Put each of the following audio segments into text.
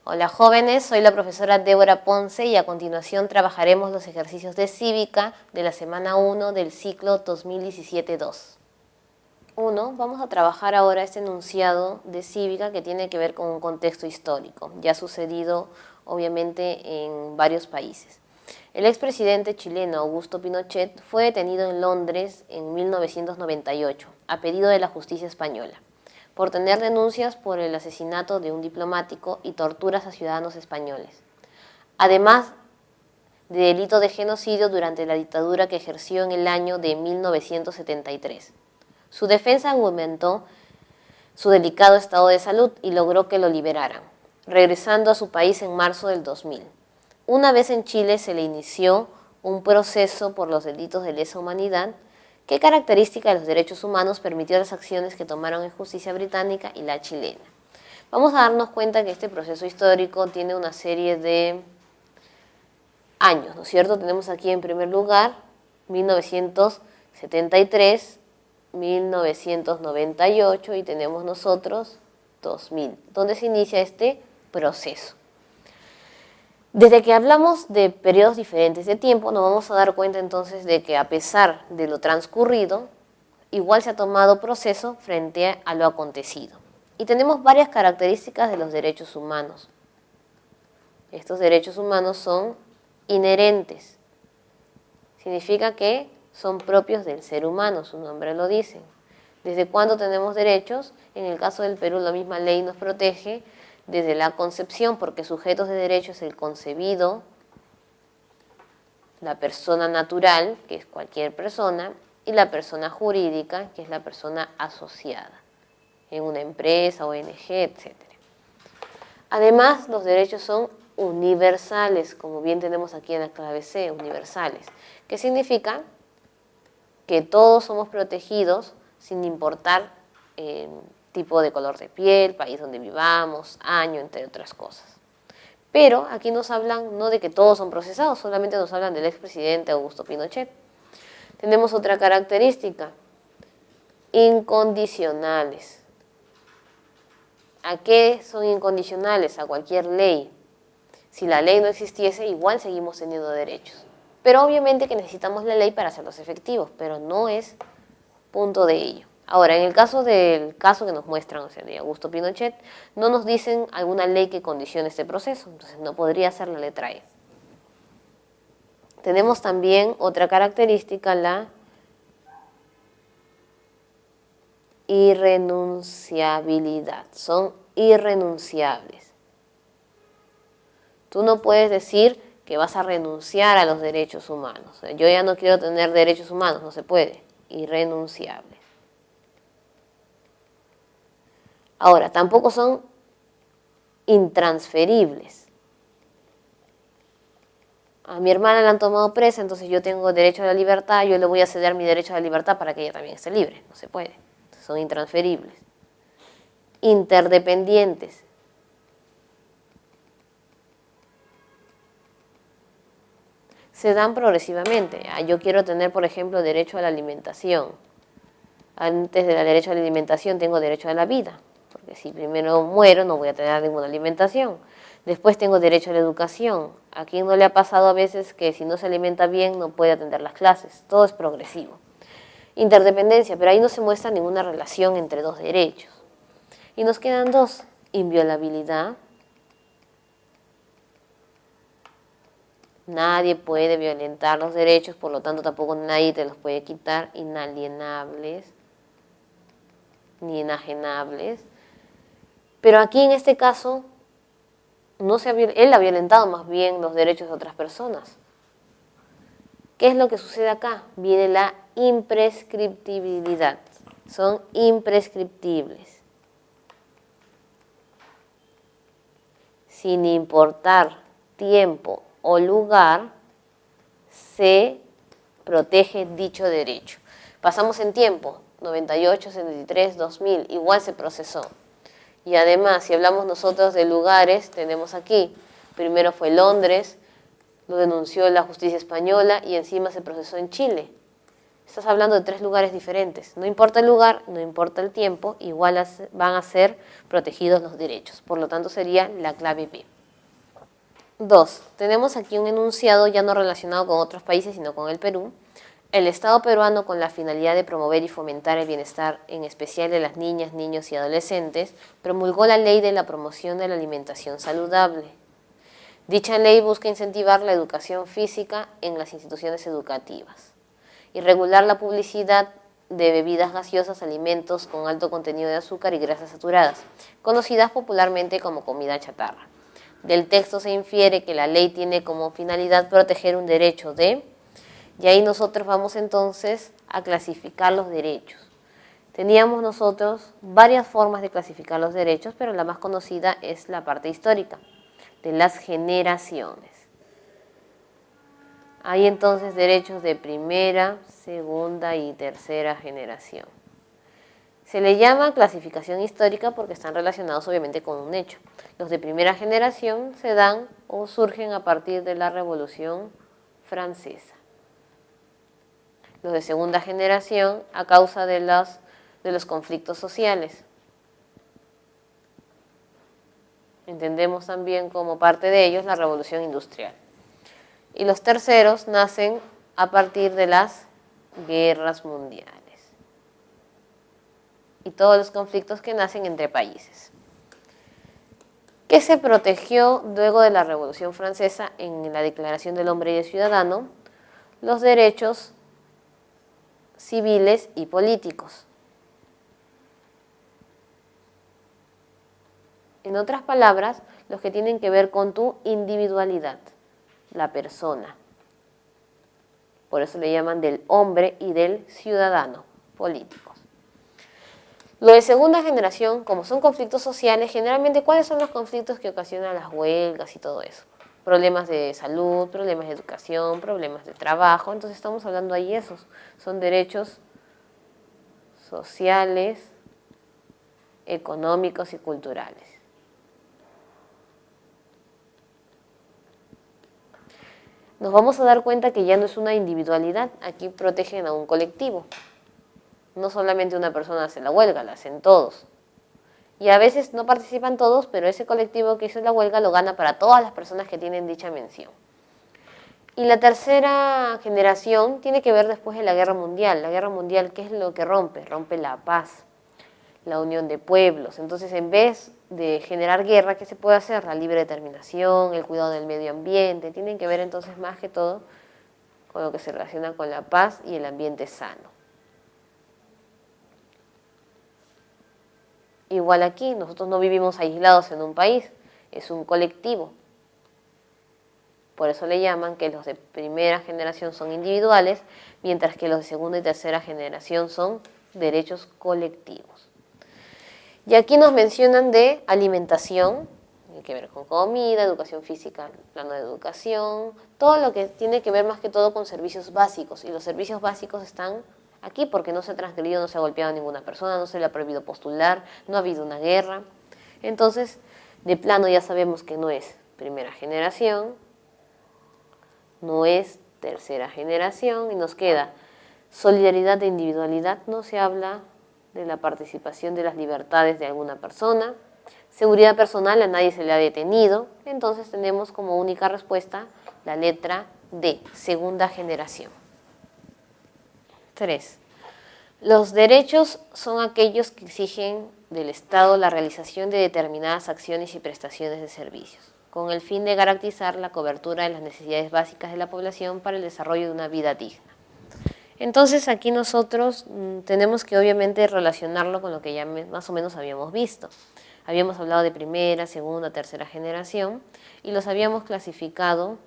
Hola jóvenes, soy la profesora Débora Ponce y a continuación trabajaremos los ejercicios de cívica de la semana 1 del ciclo 2017-2. Vamos a trabajar ahora este enunciado de cívica que tiene que ver con un contexto histórico, ya ha sucedido obviamente en varios países. El expresidente chileno Augusto Pinochet fue detenido en Londres en 1998 a pedido de la justicia española, por tener denuncias por el asesinato de un diplomático y torturas a ciudadanos españoles, además de delito de genocidio durante la dictadura que ejerció en el año de 1973. Su defensa argumentó su delicado estado de salud y logró que lo liberaran, regresando a su país en marzo del 2000. Una vez en Chile se le inició un proceso por los delitos de lesa humanidad. ¿Qué característica de los derechos humanos permitió las acciones que tomaron en justicia británica y la chilena? Vamos a darnos cuenta que este proceso histórico tiene una serie de años, ¿no es cierto? Tenemos aquí en primer lugar 1973, 1998 y tenemos nosotros 2000, donde se inicia este proceso. Desde que hablamos de periodos diferentes de tiempo, nos vamos a dar cuenta entonces de que a pesar de lo transcurrido, igual se ha tomado proceso frente a lo acontecido. Y tenemos varias características de los derechos humanos. Estos derechos humanos son inherentes. Significa que son propios del ser humano, su nombre lo dice. ¿Desde cuándo tenemos derechos? En el caso del Perú, la misma ley nos protege desde la concepción, porque sujetos de derecho es el concebido, la persona natural, que es cualquier persona, y la persona jurídica, que es la persona asociada en una empresa, ONG, etc. Además, los derechos son universales, como bien tenemos aquí en la clave C, universales, que significa que todos somos protegidos sin importar tipo de color de piel, país donde vivamos, año, entre otras cosas. Pero aquí nos hablan no de que todos son procesados, solamente nos hablan del expresidente Augusto Pinochet. Tenemos otra característica, incondicionales. ¿A qué son incondicionales? A cualquier ley. Si la ley no existiese, igual seguimos teniendo derechos. Pero obviamente que necesitamos la ley para hacerlos efectivos, pero no es punto de ello. Ahora, en el caso del caso que nos muestran, o sea, de Augusto Pinochet, no nos dicen alguna ley que condicione este proceso, entonces no podría ser la letra E. Tenemos también otra característica, la irrenunciabilidad. Son irrenunciables. Tú no puedes decir que vas a renunciar a los derechos humanos. Yo ya no quiero tener derechos humanos, no se puede. Irrenunciables. Ahora, tampoco son intransferibles. A mi hermana la han tomado presa, entonces yo tengo derecho a la libertad, yo le voy a ceder mi derecho a la libertad para que ella también esté libre. No se puede. Son intransferibles. Interdependientes. Se dan progresivamente. Yo quiero tener, por ejemplo, derecho a la alimentación. Antes del derecho a la alimentación tengo derecho a la vida, porque si primero muero no voy a tener ninguna alimentación. Después tengo derecho a la educación. ¿A quién no le ha pasado a veces que si no se alimenta bien no puede atender las clases? Todo es progresivo. Interdependencia, pero ahí no se muestra ninguna relación entre dos derechos. Y nos quedan dos, inviolabilidad. Nadie puede violentar los derechos, por lo tanto tampoco nadie te los puede quitar, inalienables, ni enajenables. Pero aquí en este caso, él ha violentado más bien los derechos de otras personas. ¿Qué es lo que sucede acá? Viene la imprescriptibilidad. Son imprescriptibles. Sin importar tiempo o lugar, se protege dicho derecho. Pasamos en tiempo, 98, 73, 2000, igual se procesó. Y además, si hablamos nosotros de lugares, tenemos aquí, primero fue Londres, lo denunció la justicia española y encima se procesó en Chile. Estás hablando de 3 lugares diferentes. No importa el lugar, no importa el tiempo, igual van a ser protegidos los derechos. Por lo tanto, sería la clave B. 2. Tenemos aquí un enunciado ya no relacionado con otros países, sino con el Perú. El Estado peruano, con la finalidad de promover y fomentar el bienestar, en especial de las niñas, niños y adolescentes, promulgó la Ley de la Promoción de la Alimentación Saludable. Dicha ley busca incentivar la educación física en las instituciones educativas y regular la publicidad de bebidas gaseosas, alimentos con alto contenido de azúcar y grasas saturadas, conocidas popularmente como comida chatarra. Del texto se infiere que la ley tiene como finalidad proteger un derecho de, y ahí nosotros vamos entonces a clasificar los derechos. Teníamos nosotros varias formas de clasificar los derechos, pero la más conocida es la parte histórica, de las generaciones. Hay entonces derechos de primera, segunda y tercera generación. Se le llama clasificación histórica porque están relacionados obviamente con un hecho. Los de primera generación se dan o surgen a partir de la Revolución Francesa. Los de segunda generación a causa de los conflictos sociales. Entendemos también como parte de ellos la Revolución Industrial. Y los terceros nacen a partir de las guerras mundiales y todos los conflictos que nacen entre países. ¿Qué se protegió luego de la Revolución Francesa en la Declaración del Hombre y del Ciudadano? Los derechos civiles y políticos. En otras palabras, los que tienen que ver con tu individualidad, la persona. Por eso le llaman del hombre y del ciudadano políticos. Lo de segunda generación, como son conflictos sociales, generalmente, ¿cuáles son los conflictos que ocasionan las huelgas y todo eso? Problemas de salud, problemas de educación, problemas de trabajo. Entonces estamos hablando ahí esos. Son derechos sociales, económicos y culturales. Nos vamos a dar cuenta que ya no es una individualidad, aquí protegen a un colectivo. No solamente una persona hace la huelga, la hacen todos. Y a veces no participan todos, pero ese colectivo que hizo la huelga lo gana para todas las personas que tienen dicha mención. Y la tercera generación tiene que ver después de la Guerra Mundial. La Guerra Mundial, ¿qué es lo que rompe? Rompe la paz, la unión de pueblos. Entonces, en vez de generar guerra, ¿qué se puede hacer? La libre determinación, el cuidado del medio ambiente. Tienen que ver entonces más que todo con lo que se relaciona con la paz y el ambiente sano. Igual aquí, nosotros no vivimos aislados en un país, es un colectivo. Por eso le llaman que los de primera generación son individuales, mientras que los de segunda y tercera generación son derechos colectivos. Y aquí nos mencionan de alimentación, tiene que ver con comida, educación física, plano de educación, todo lo que tiene que ver más que todo con servicios básicos. Y los servicios básicos están aquí porque no se ha transgredido, no se ha golpeado a ninguna persona, no se le ha prohibido postular, no ha habido una guerra. Entonces, de plano ya sabemos que no es primera generación, no es tercera generación y nos queda solidaridad e individualidad, no se habla de la participación de las libertades de alguna persona. Seguridad personal, a nadie se le ha detenido. Entonces tenemos como única respuesta la letra D, segunda generación. 3. Los derechos son aquellos que exigen del Estado la realización de determinadas acciones y prestaciones de servicios, con el fin de garantizar la cobertura de las necesidades básicas de la población para el desarrollo de una vida digna. Entonces aquí nosotros tenemos que obviamente relacionarlo con lo que ya más o menos habíamos visto. Habíamos hablado de primera, segunda, tercera generación y los habíamos clasificado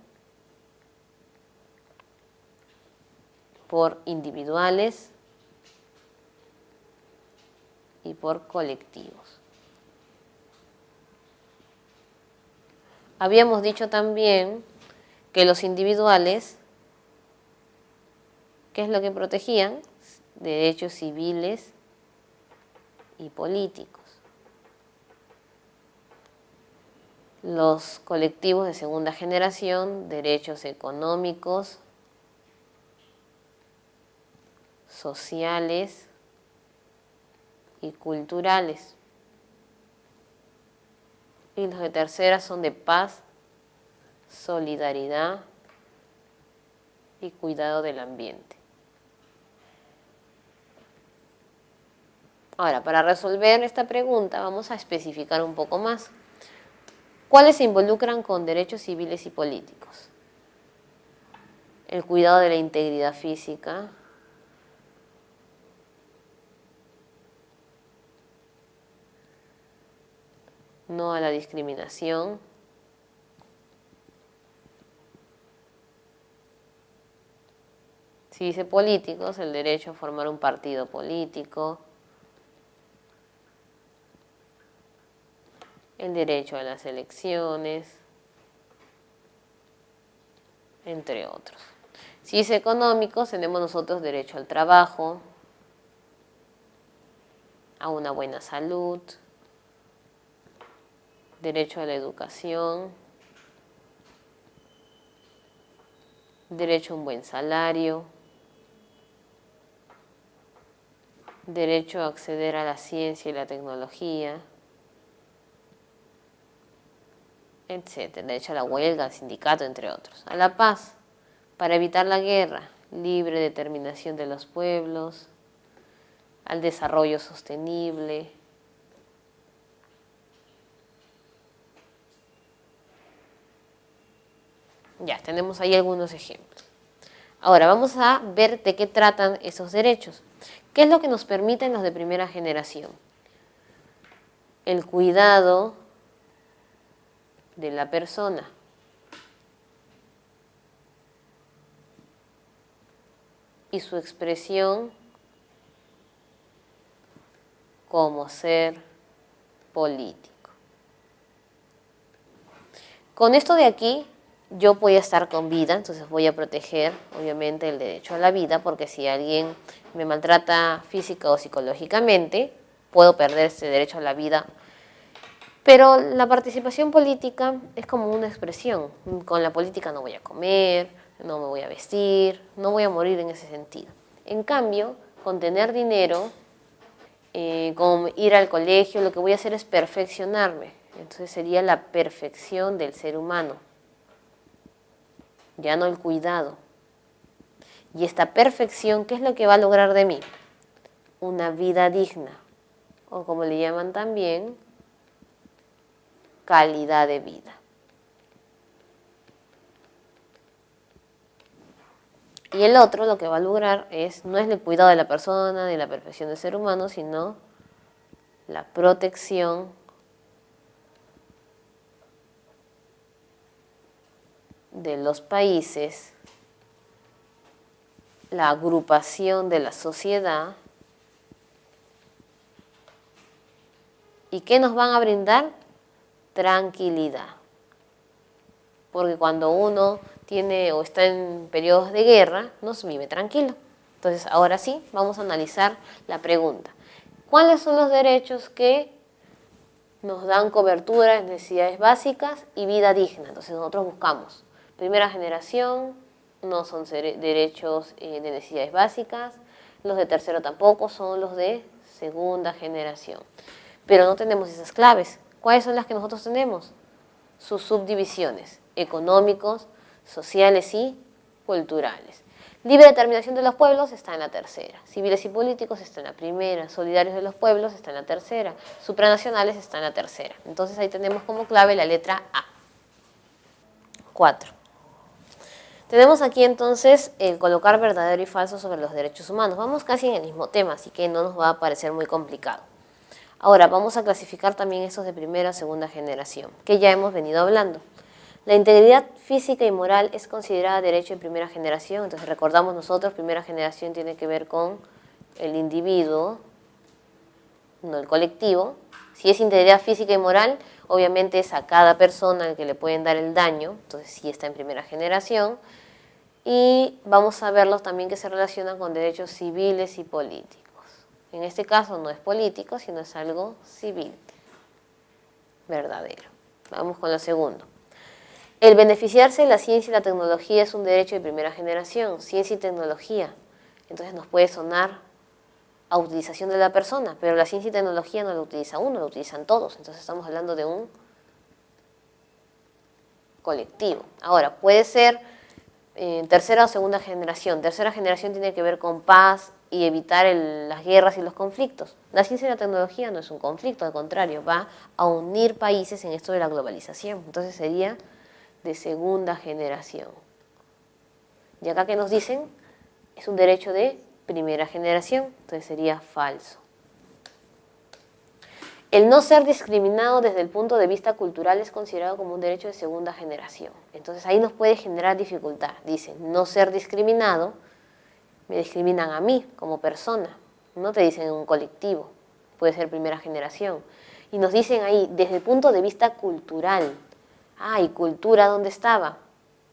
por individuales y por colectivos. Habíamos dicho también que los individuales, ¿qué es lo que protegían? Derechos civiles y políticos. Los colectivos de segunda generación, derechos económicos, sociales y culturales. Y los de tercera son de paz solidaridad y cuidado del ambiente. Ahora, para resolver esta pregunta vamos a especificar un poco más. ¿Cuáles se involucran con derechos civiles y políticos? El cuidado de la integridad física, no a la discriminación, si dice políticos, el derecho a formar un partido político, el derecho a las elecciones, entre otros. Si es económicos, tenemos nosotros derecho al trabajo, a una buena salud, derecho a la educación, derecho a un buen salario, derecho a acceder a la ciencia y la tecnología, etcétera, derecho a la huelga, al sindicato, entre otros. A la paz, para evitar la guerra, libre determinación de los pueblos, al desarrollo sostenible, ya, tenemos ahí algunos ejemplos. Ahora, vamos a ver de qué tratan esos derechos. ¿Qué es lo que nos permiten los de primera generación? El cuidado de la persona. Y su expresión como ser político. Con esto de aquí, yo voy a estar con vida, entonces voy a proteger, obviamente, el derecho a la vida, porque si alguien me maltrata física o psicológicamente, puedo perder ese derecho a la vida. Pero la participación política es como una expresión. Con la política no voy a comer, no me voy a vestir, no voy a morir en ese sentido. En cambio, con tener dinero, con ir al colegio, lo que voy a hacer es perfeccionarme. Entonces sería la perfección del ser humano, ya no el cuidado. Y esta perfección, ¿qué es lo que va a lograr de mí? Una vida digna, o como le llaman también, calidad de vida. Y el otro lo que va a lograr no es el cuidado de la persona, ni la perfección del ser humano, sino la protección de los países, la agrupación de la sociedad. ¿Y qué nos van a brindar? Tranquilidad. Porque cuando uno tiene o está en periodos de guerra, no se vive tranquilo. Entonces, ahora sí, vamos a analizar la pregunta. ¿Cuáles son los derechos que nos dan cobertura en necesidades básicas y vida digna? Entonces, nosotros buscamos primera generación, no son derechos de necesidades básicas, los de tercero tampoco, son los de segunda generación. Pero no tenemos esas claves. ¿Cuáles son las que nosotros tenemos? Sus subdivisiones, económicos, sociales y culturales. Libre determinación de los pueblos está en la tercera. Civiles y políticos está en la primera. Solidarios de los pueblos está en la tercera. Supranacionales está en la tercera. Entonces ahí tenemos como clave la letra A. 4. Tenemos aquí entonces el colocar verdadero y falso sobre los derechos humanos. Vamos casi en el mismo tema, así que no nos va a parecer muy complicado. Ahora, vamos a clasificar también estos de primera o segunda generación, que ya hemos venido hablando. La integridad física y moral es considerada derecho de primera generación, entonces recordamos nosotros, primera generación tiene que ver con el individuo, no el colectivo. Si es integridad física y moral, obviamente es a cada persona al que le pueden dar el daño, entonces sí está en primera generación. Y vamos a verlos también que se relacionan con derechos civiles y políticos. En este caso no es político, sino es algo civil, verdadero. Vamos con lo segundo. El beneficiarse de la ciencia y la tecnología es un derecho de primera generación, ciencia y tecnología. Entonces nos puede sonar a utilización de la persona, pero la ciencia y tecnología no la utiliza uno, la utilizan todos. Entonces estamos hablando de un colectivo. Ahora, puede ser tercera o segunda generación. Tercera generación tiene que ver con paz y evitar las guerras y los conflictos. La ciencia y la tecnología no es un conflicto, al contrario, va a unir países en esto de la globalización. Entonces sería de segunda generación. Y acá que nos dicen, es un derecho de primera generación, entonces sería falso. El no ser discriminado desde el punto de vista cultural es considerado como un derecho de segunda generación. Entonces ahí nos puede generar dificultad. Dicen, no ser discriminado, me discriminan a mí como persona. No te dicen en un colectivo, puede ser primera generación. Y nos dicen ahí, desde el punto de vista cultural. Ah, ¿y cultura dónde estaba?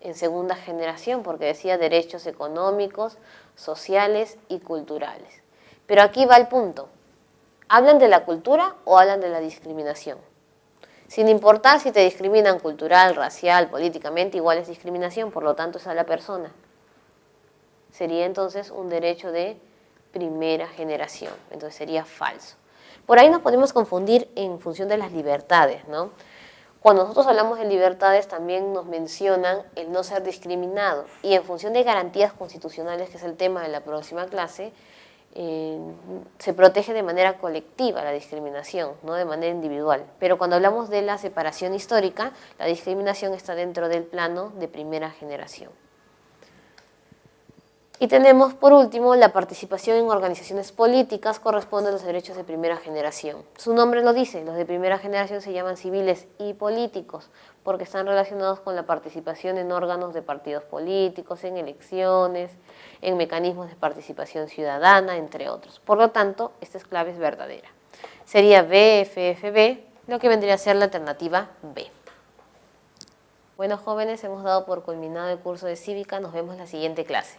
En segunda generación, porque decía derechos económicos, sociales y culturales. Pero aquí va el punto. ¿Hablan de la cultura o hablan de la discriminación? Sin importar si te discriminan cultural, racial, políticamente, igual es discriminación, por lo tanto es a la persona. Sería entonces un derecho de primera generación, entonces sería falso. Por ahí nos podemos confundir en función de las libertades, ¿no? Cuando nosotros hablamos de libertades también nos mencionan el no ser discriminado y en función de garantías constitucionales, que es el tema de la próxima clase, se protege de manera colectiva la discriminación, no de manera individual. Pero cuando hablamos de la separación histórica, la discriminación está dentro del plano de primera generación. Y tenemos, por último, la participación en organizaciones políticas corresponde a los derechos de primera generación. Su nombre lo dice, los de primera generación se llaman civiles y políticos, porque están relacionados con la participación en órganos de partidos políticos, en elecciones, en mecanismos de participación ciudadana, entre otros. Por lo tanto, esta clave es verdadera. Sería BFFB, lo que vendría a ser la alternativa B. Bueno, jóvenes, hemos dado por culminado el curso de Cívica. Nos vemos en la siguiente clase.